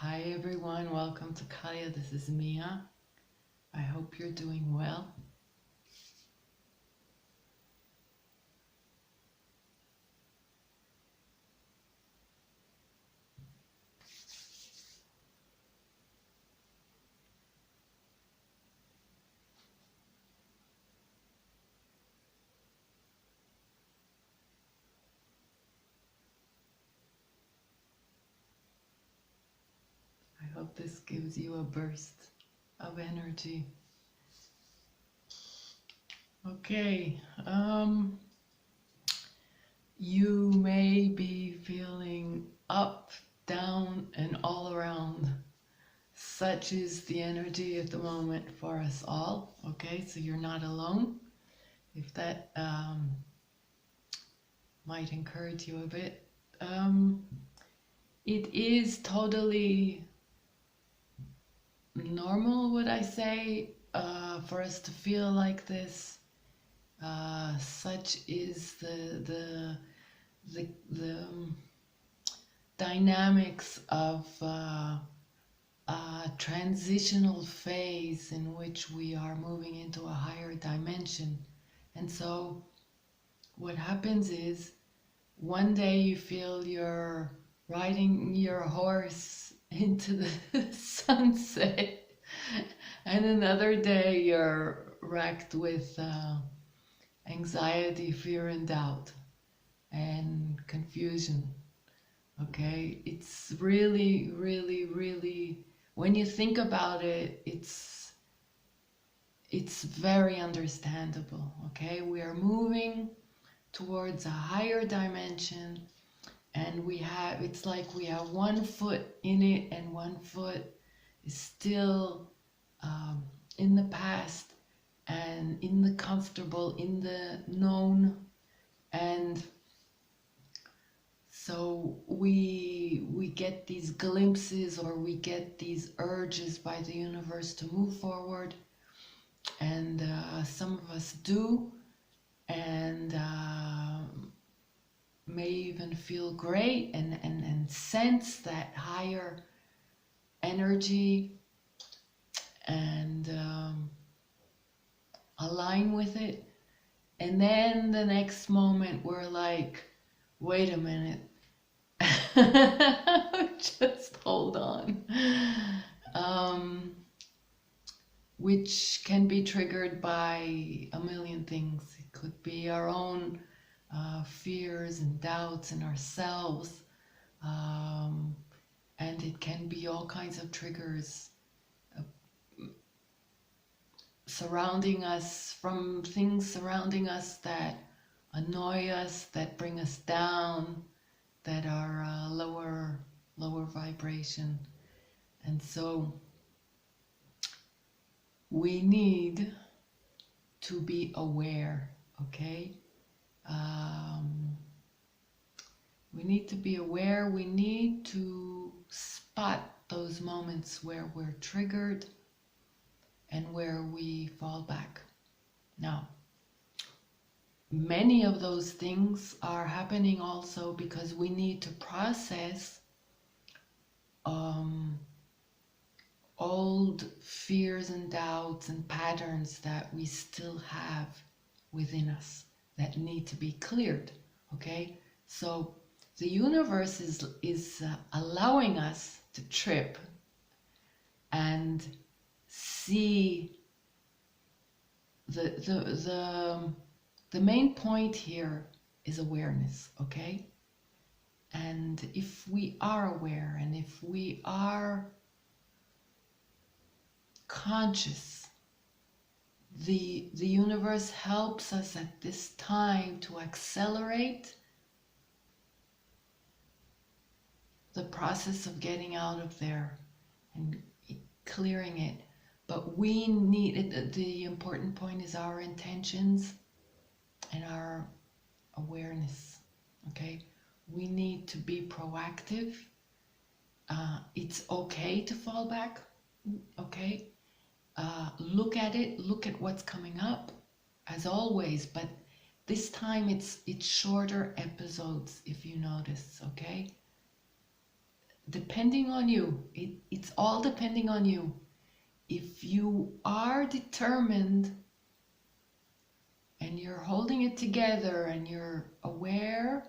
Hi everyone, welcome to Kaya. This is Mia. I hope you're doing well. I hope this gives you a burst of energy. Okay, you may be feeling up, down, and all around. Such is the energy at the moment for us all. Okay, so you're not alone. If that might encourage you a bit. It is totally normal, would I say, for us to feel like this. Such is the dynamics of a transitional phase in which we are moving into a higher dimension. And so what happens is one day you feel you're riding your horse into the sunset, and another day you're racked with anxiety, fear, and doubt, and confusion. Okay, it's really, really, really. When you think about it, it's very understandable. Okay, we are moving towards a higher dimension, and it's like we have one foot in it and one foot is still in the past and in the comfortable, in the known. And so we get these glimpses, or we get these urges by the universe to move forward, and some of us do, and may even feel great and sense that higher energy, and align with it. And then the next moment we're like, wait a minute, just hold on. Which can be triggered by a million things. It could be our own fears and doubts in ourselves, and it can be all kinds of triggers surrounding us, from things surrounding us that annoy us, that bring us down, that are lower vibration. And so we need to be aware. Okay, we need to be aware. We need to spot those moments where we're triggered and where we fall back. Now, many of those things are happening also because we need to process old fears and doubts and patterns that we still have within us that need to be cleared. Okay, so the universe is allowing us to trip and see the main point here is awareness. Okay, and if we are aware, and if we are conscious, the universe helps us at this time to accelerate the process of getting out of there and clearing it. But we need it. The important point is our intentions and our awareness. Okay, we need to be proactive. It's okay to fall back. Okay, look at it, look at what's coming up, as always, but this time it's shorter episodes, if you notice. Okay, depending on you. It's all depending on you. If you are determined and you're holding it together and you're aware,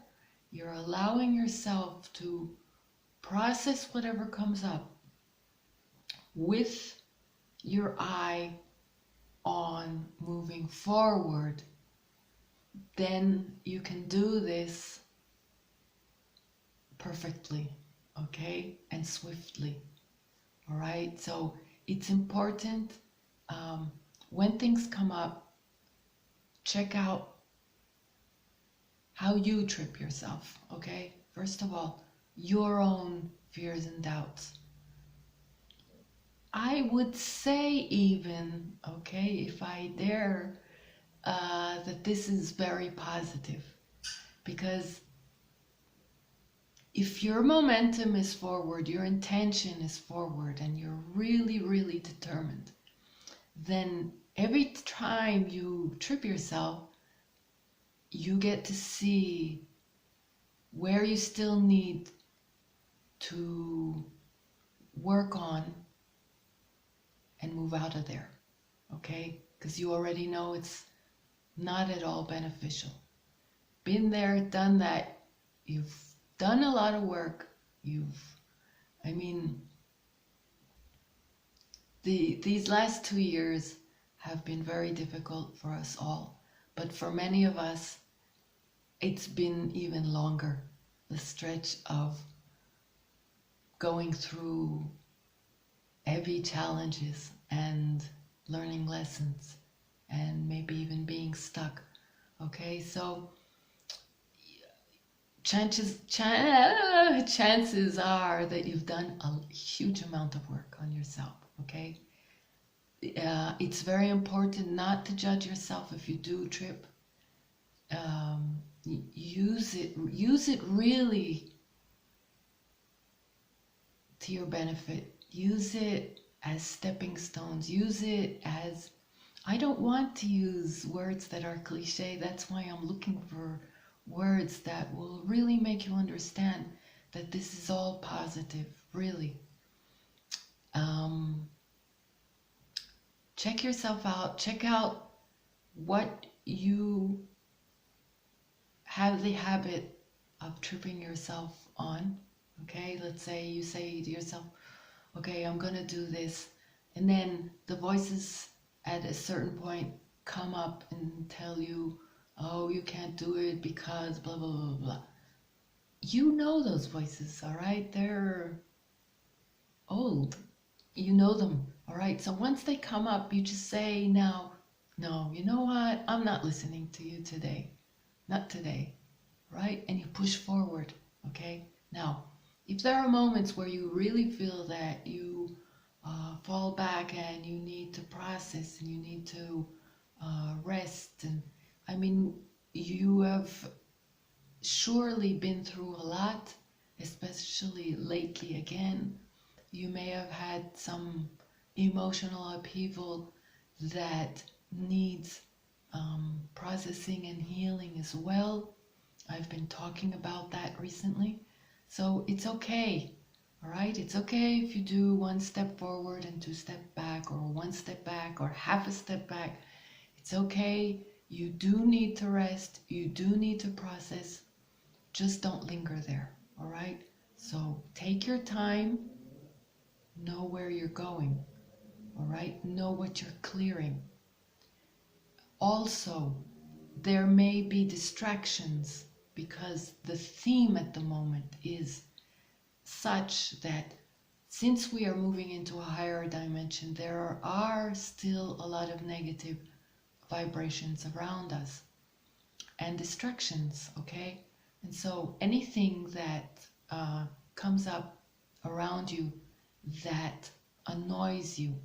you're allowing yourself to process whatever comes up with your eye on moving forward, then you can do this perfectly, okay, and swiftly. All right, so it's important, when things come up, check out how you trip yourself, okay? First of all, your own fears and doubts. I would say even, okay, if I dare, that this is very positive, because if your momentum is forward, your intention is forward, and you're really, really determined, then every time you trip yourself, you get to see where you still need to work on and move out of there, okay? Because you already know it's not at all beneficial. Been there, done that. You've done a lot of work. These last 2 years have been very difficult for us all. But for many of us, it's been even longer. The stretch of going through heavy challenges and learning lessons and maybe even being stuck. Okay, so chances are that you've done a huge amount of work on yourself. Okay, it's very important not to judge yourself if you do trip. Use it really to your benefit. Use it as stepping stones. Use it as, I don't want to use words that are cliche. That's why I'm looking for words that will really make you understand that this is all positive, really. Check yourself out. Check out what you have the habit of tripping yourself on. Okay, let's say you say to yourself, okay, I'm gonna do this, and then the voices at a certain point come up and tell you, oh, you can't do it because blah blah blah blah. You know those voices, all right? They're old. You know them, all right? So once they come up, you just say, now, no, you know what? I'm not listening to you today. Not today, right? And you push forward, okay? Now, if there are moments where you really feel that you fall back and you need to process and you need to rest, and I mean, you have surely been through a lot, especially lately again. You may have had some emotional upheaval that needs processing and healing as well. I've been talking about that recently. So it's okay, all right? It's okay if you do one step forward and 2 steps back, or 1 step back, or half a step back. It's okay. You do need to rest. You do need to process. Just don't linger there, all right? So take your time. Know where you're going, all right? Know what you're clearing. Also, there may be distractions because the theme at the moment is such that since we are moving into a higher dimension, there are still a lot of negative vibrations around us and distractions, okay? And so anything that comes up around you that annoys you,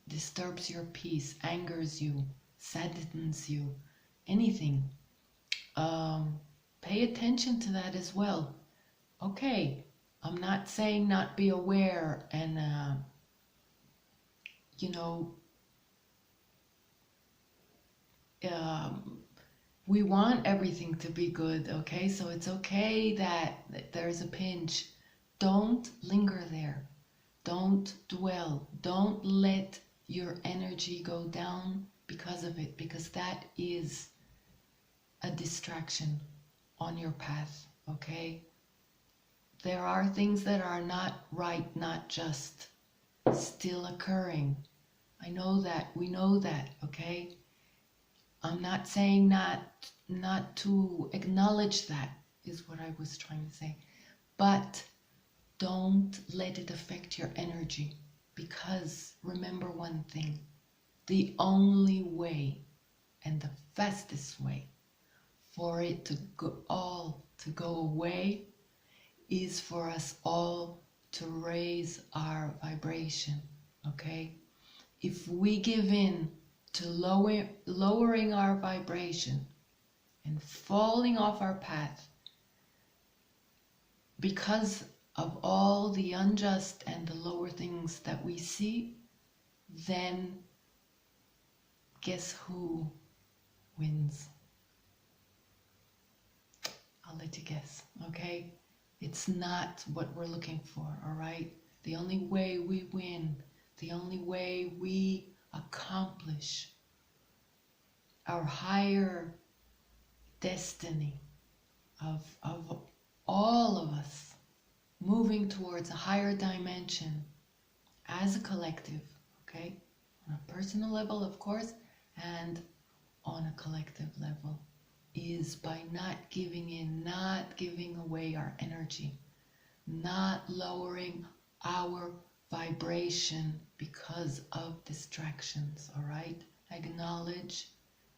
disturbs your peace, angers you, saddens you, anything, pay attention to that as well. Okay, I'm not saying not be aware and, we want everything to be good, okay? So it's okay that there's a pinch Don't linger there. Don't dwell. Don't let your energy go down because of it, because that is a distraction on your path, okay? There are things that are not right, not just, still occurring. I know that. We know that, okay? I'm not saying not to acknowledge that, is what I was trying to say. But don't let it affect your energy, because remember one thing: the only way and the fastest way for it to go away is for us all to raise our vibration, okay? If we give in to lowering our vibration and falling off our path because of all the unjust and the lower things that we see, then guess who wins? I'll let you guess, okay? It's not what we're looking for, all right? The only way we win, the only way we accomplish our higher destiny of all of us moving towards a higher dimension as a collective, okay? On a personal level, of course, and on a collective level, is by not giving in, not giving away our energy, not lowering our vibration because of distractions, all right? Acknowledge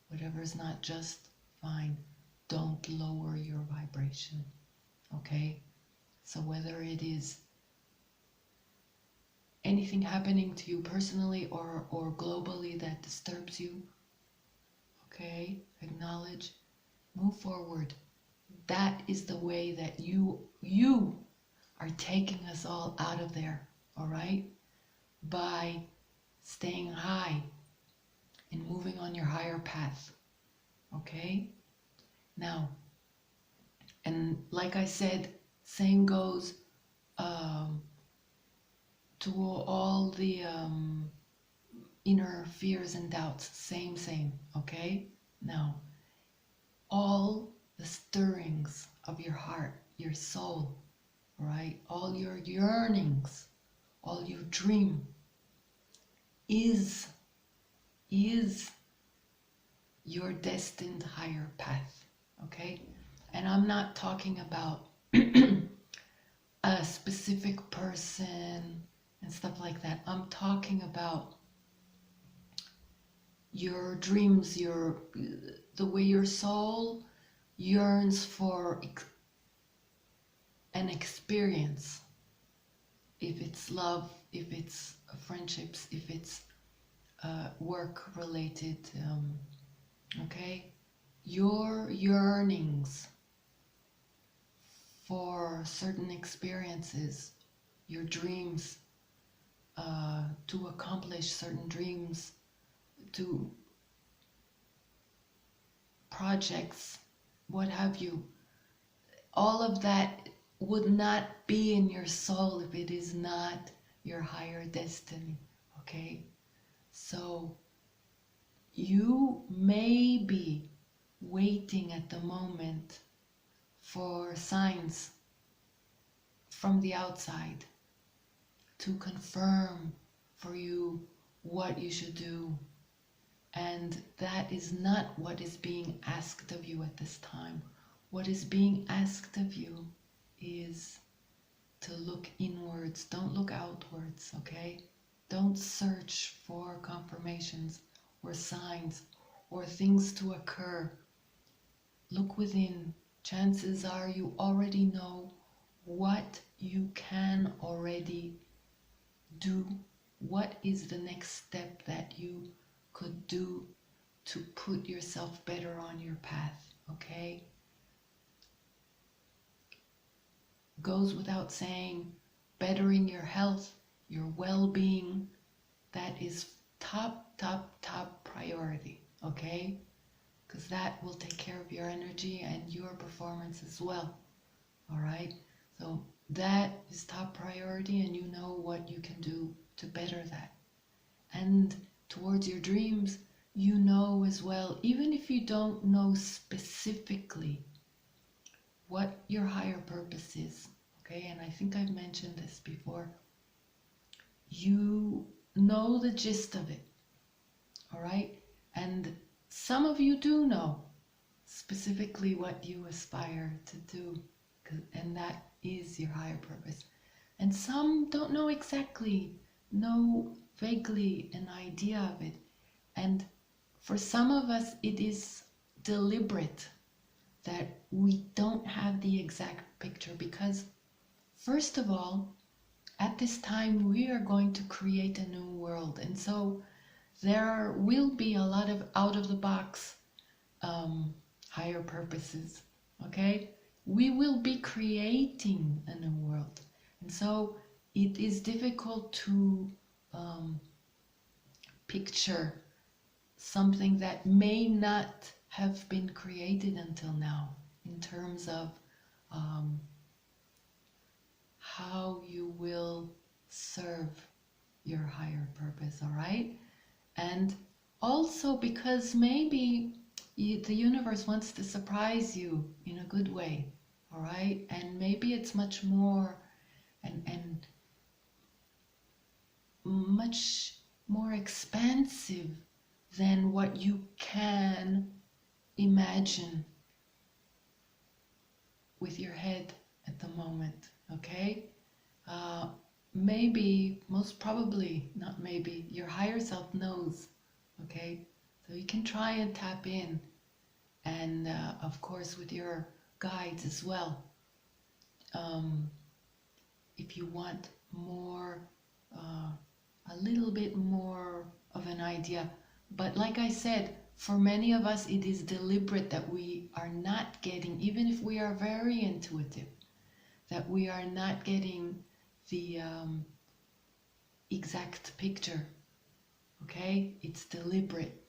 whatever's not just, fine. Don't lower your vibration, okay? So whether it is anything happening to you personally or globally that disturbs you, okay, acknowledge, move forward. That is the way that you are taking us all out of there, all right? By staying high and moving on your higher path, okay? Now, and like I said, same goes to all the inner fears and doubts. Same, okay? Now, all the stirrings of your heart, your soul, right? All your yearnings, all you dream is your destined higher path, okay? And I'm not talking about a specific person and stuff like that. I'm talking about your dreams, the way your soul yearns for an experience. If it's love, if it's friendships, if it's work related, okay? Your yearnings for certain experiences, your dreams, to accomplish certain dreams, to projects, what have you, all of that would not be in your soul if it is not your higher destiny, okay? So you may be waiting at the moment for signs from the outside to confirm for you what you should do. And that is not what is being asked of you at this time. What is being asked of you is to look inwards. Don't look outwards, okay? Don't search for confirmations or signs or things to occur. Look within. Chances are you already know what you can already do. What is the next step that you could do to put yourself better on your path, okay? Goes without saying, bettering your health, your well-being, that is top priority, okay? Because that will take care of your energy and your performance as well, all right? So that is top priority, and you know what you can do to better that. And towards your dreams, you know as well, even if you don't know specifically what your higher purpose is, okay? And I think I've mentioned this before. You know the gist of it, all right? And some of you do know specifically what you aspire to do, and that is your higher purpose. And some don't know exactly, know vaguely an idea of it. And for some of us, it is deliberate that we don't have the exact picture because, first of all, at this time, we are going to create a new world. And so there will be a lot of out of the box higher purposes, okay? We will be creating a new world. And so it is difficult to picture something that may not have been created until now in terms of how you will serve your higher purpose, all right? And also because maybe the universe wants to surprise you in a good way, all right? And maybe it's much more and much more expansive than what you can imagine with your head at the moment, okay? Maybe, most probably, not maybe, your higher self knows, okay? So you can try and tap in, and of course with your guides as well. If you want more, a little bit more of an idea. But like I said, for many of us, it is deliberate that we are not getting, even if we are very intuitive, that we are not getting the exact picture, okay? It's deliberate,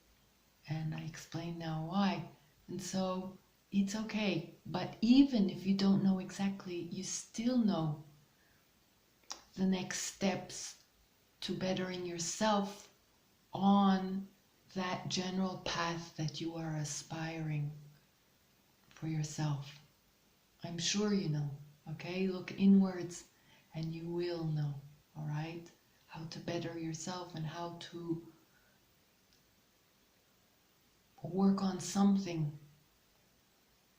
and I explain now why. And so it's okay, but even if you don't know exactly, you still know the next steps to bettering yourself on that general path that you are aspiring for yourself. I'm sure you know, okay? Look inwards and you will know, all right? How to better yourself and how to work on something.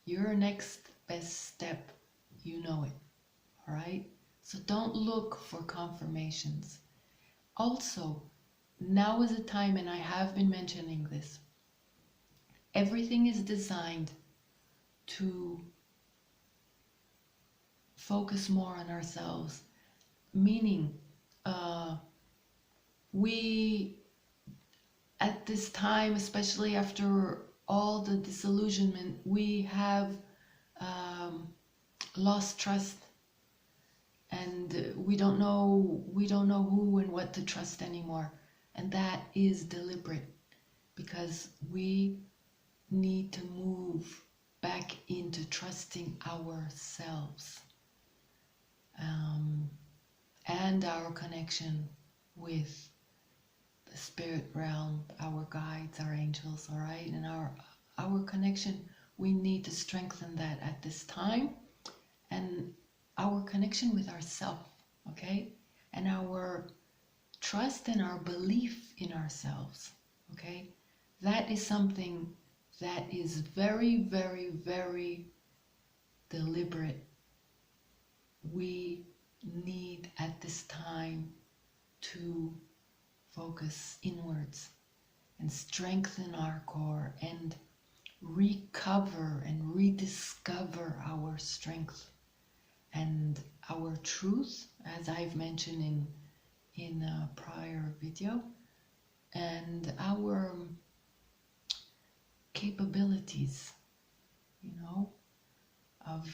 Your next best step, you know it, all right? So don't look for confirmations. Also, now is the time, and I have been mentioning this, everything is designed to focus more on ourselves, meaning we, at this time, especially after all the disillusionment, we have lost trust, and we don't know who and what to trust anymore. And that is deliberate because we need to move back into trusting ourselves and our connection with the spirit realm, our guides, our angels, all right? And our connection, we need to strengthen that at this time, and our connection with ourselves, okay? And our trust and our belief in ourselves, okay? That is something that is very, very, very deliberate. We need at this time to focus inwards and strengthen our core and recover and rediscover our strength and our truth, as I've mentioned in a prior video, and our capabilities, of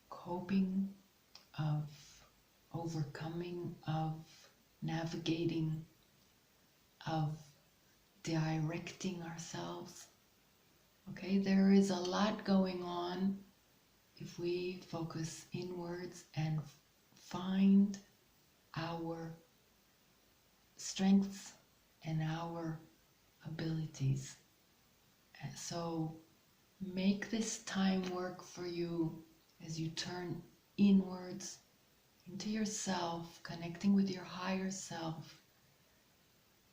coping, of overcoming, of navigating, of directing ourselves. Okay, there is a lot going on if we focus inwards and find our strengths and our abilities. So make this time work for you as you turn inwards into yourself, connecting with your higher self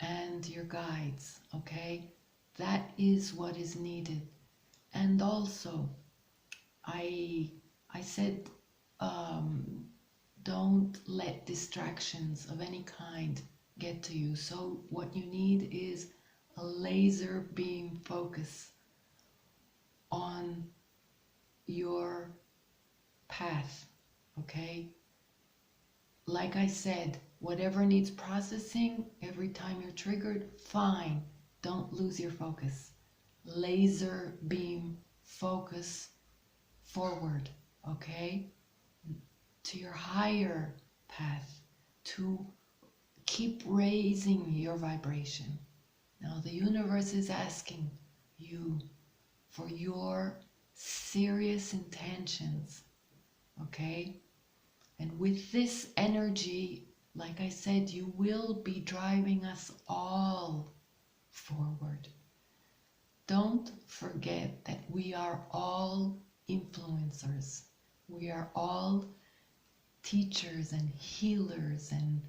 and your guides, okay? That is what is needed. And also, I said, don't let distractions of any kind get to you. So what you need is a laser beam focus on your path, okay? Like I said, whatever needs processing, every time you're triggered, fine. Don't lose your focus. Laser beam focus forward, okay? To your higher path, to keep raising your vibration. Now the universe is asking you for your serious intentions, okay? And with this energy, like I said, you will be driving us all forward. Don't forget that we are all influencers. We are all teachers and healers, and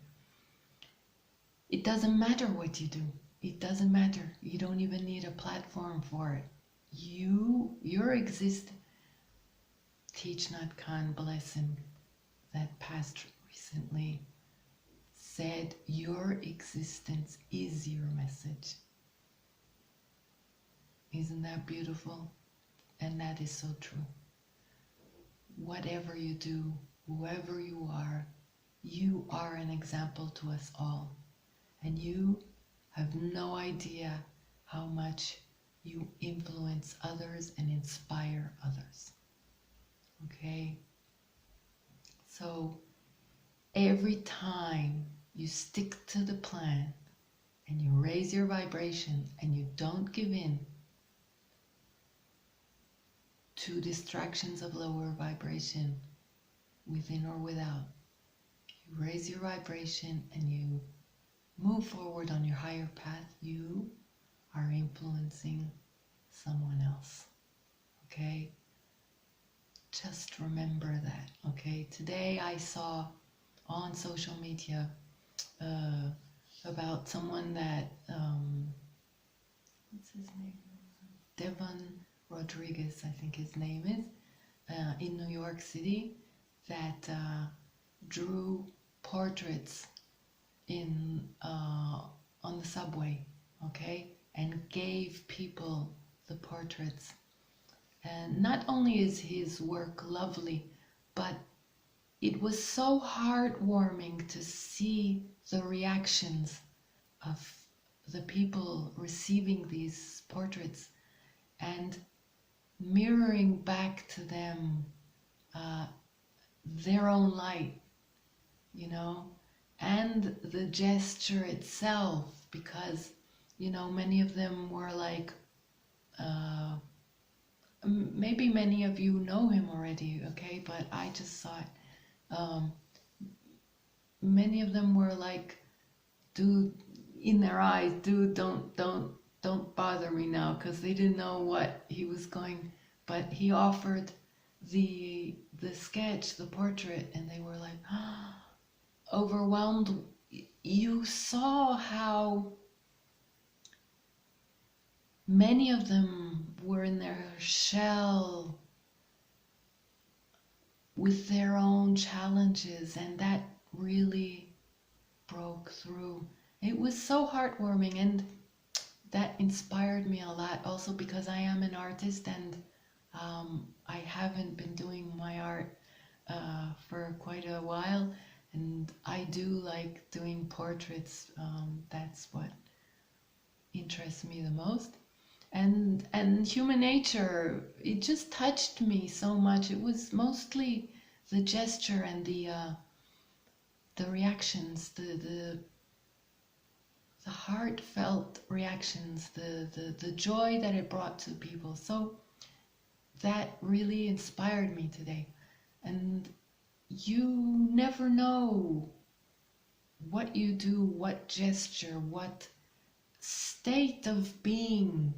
it doesn't matter what you do. It doesn't matter. You don't even need a platform for it. Your existence. Thich Nhat Hanh, bless him, that passed recently, said your existence is your message. Isn't that beautiful? And that is so true. Whatever you do, whoever you are an example to us all. And you have no idea how much you influence others and inspire others. Okay? So every time you stick to the plan and you raise your vibration and you don't give in to distractions of lower vibration, within or without, you raise your vibration and you move forward on your higher path, you are influencing someone else. Okay? Just remember that. Okay? Today I saw on social media about someone that, what's his name? Devon Rodriguez, I think his name is, in New York City, that drew portraits on the subway, okay, and gave people the portraits. And not only is his work lovely, but it was so heartwarming to see the reactions of the people receiving these portraits and mirroring back to them their own light, you know, and the gesture itself, because, you know, many of them were like, maybe many of you know him already, okay, but I just saw it. Many of them were like, dude, in their eyes, dude, don't bother me now, because they didn't know what he was going, but he offered the sketch, the portrait, and they were like, overwhelmed. You saw how many of them were in their shell with their own challenges, and that really broke through. It was so heartwarming, and that inspired me a lot, also because I am an artist, and I haven't been doing my art for quite a while, and I do like doing portraits. That's what interests me the most. And human nature, it just touched me so much. It was mostly the gesture and the reactions, the heartfelt reactions, the joy that it brought to people. So that really inspired me today. And you never know what you do, what gesture, what state of being,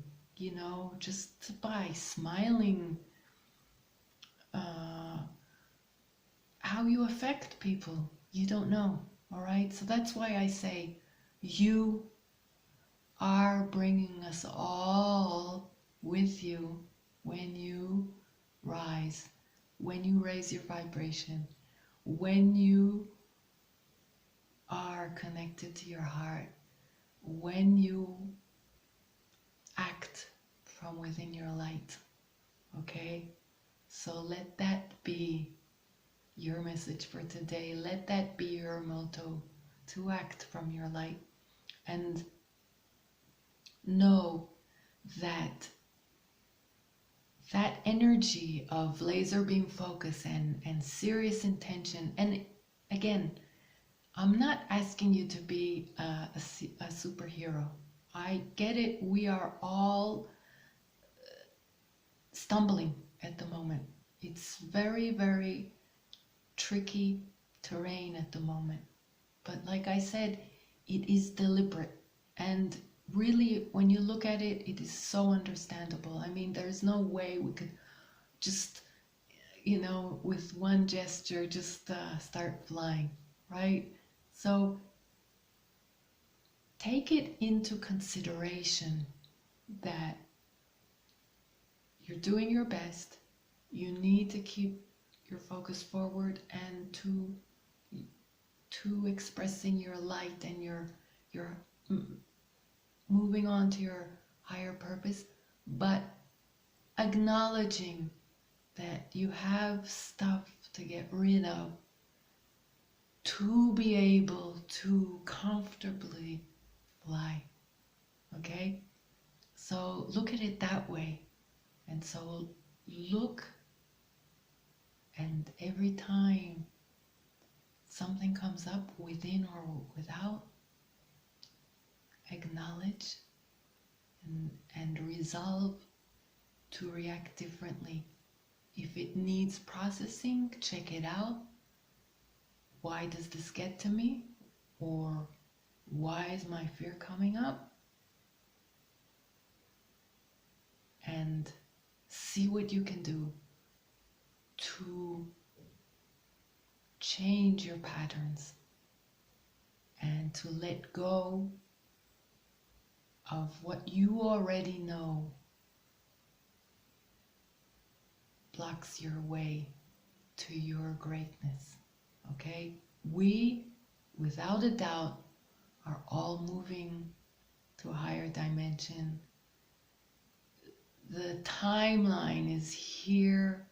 just by smiling, uh, how you affect people. You don't know, all right? So that's why I say you are bringing us all with you when you rise, when you raise your vibration, when you are connected to your heart, when you act from within your light. Okay? So let that be your message for today. Let that be your motto, to act from your light. And know that that energy of laser beam focus and serious intention. And again, I'm not asking you to be a superhero. I get it. We are all stumbling at the moment. It's very, very tricky terrain at the moment. But like I said, it is deliberate. And really, when you look at it, it is so understandable. I mean, there's no way we could just, with one gesture, just start flying, right? So take it into consideration that you're doing your best. You need to keep your focus forward and to expressing your light and your moving on to your higher purpose, but acknowledging that you have stuff to get rid of to be able to comfortably fly. Okay? So look at it that way. And so look, and every time something comes up within or without, acknowledge and resolve to react differently. If it needs processing, check it out. Why does this get to me? Or why is my fear coming up? And see what you can do to change your patterns and to let go of what you already know blocks your way to your greatness. Okay? We, without a doubt, are all moving to a higher dimension. The timeline is here.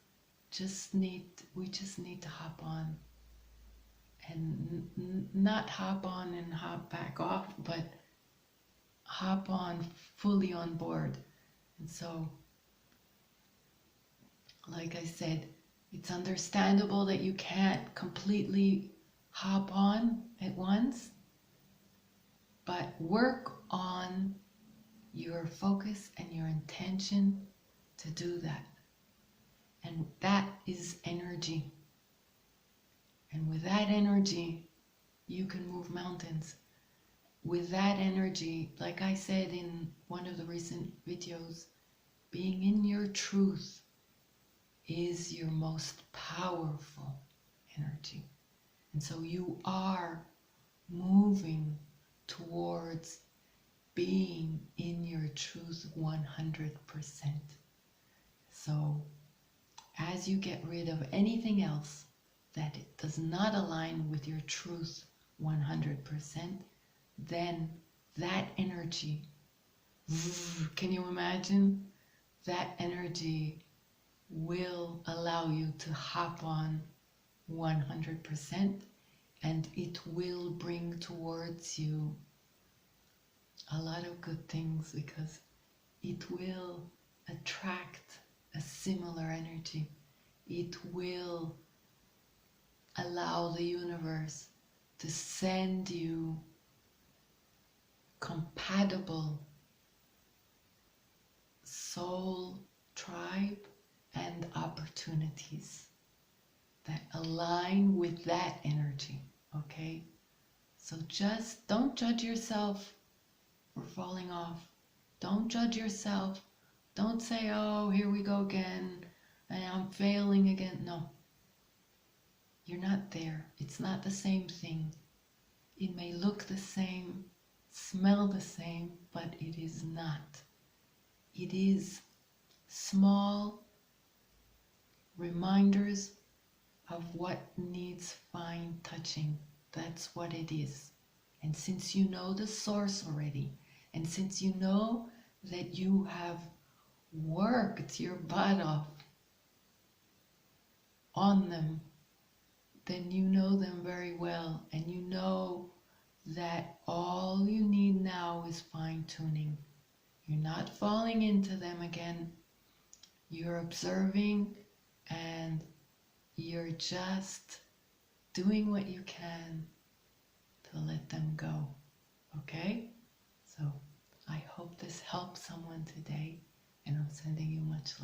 We just need to hop on, and not hop on and hop back off, but hop on fully on board. And so, like I said, it's understandable that you can't completely hop on at once, but work on your focus and your intention to do that. And that is energy. And with that energy, you can move mountains. With that energy, like I said in one of the recent videos, being in your truth is your most powerful energy. And so you are moving towards being in your truth 100%. So as you get rid of anything else that it does not align with your truth 100%, then that energy, can you imagine? That energy will allow you to hop on 100%, and it will bring towards you a lot of good things, because it will attract a similar energy. It will allow the universe to send you compatible soul tribe and opportunities that align with that energy, okay? So just don't judge yourself for falling off. Don't judge yourself. Don't say, oh, here we go again, and I'm failing again. No, you're not there. It's not the same thing. It may look the same, smell the same, but it is not. It is small reminders of what needs fine touching. That's what it is. And since you know the source already, and since you know that you have worked your butt off on them, then you know them very well, and you know that all you need now is fine tuning. You're not falling into them again. You're observing and you're just doing what you can to let them go. Okay? So I hope this helps someone today, and I'm sending you much love.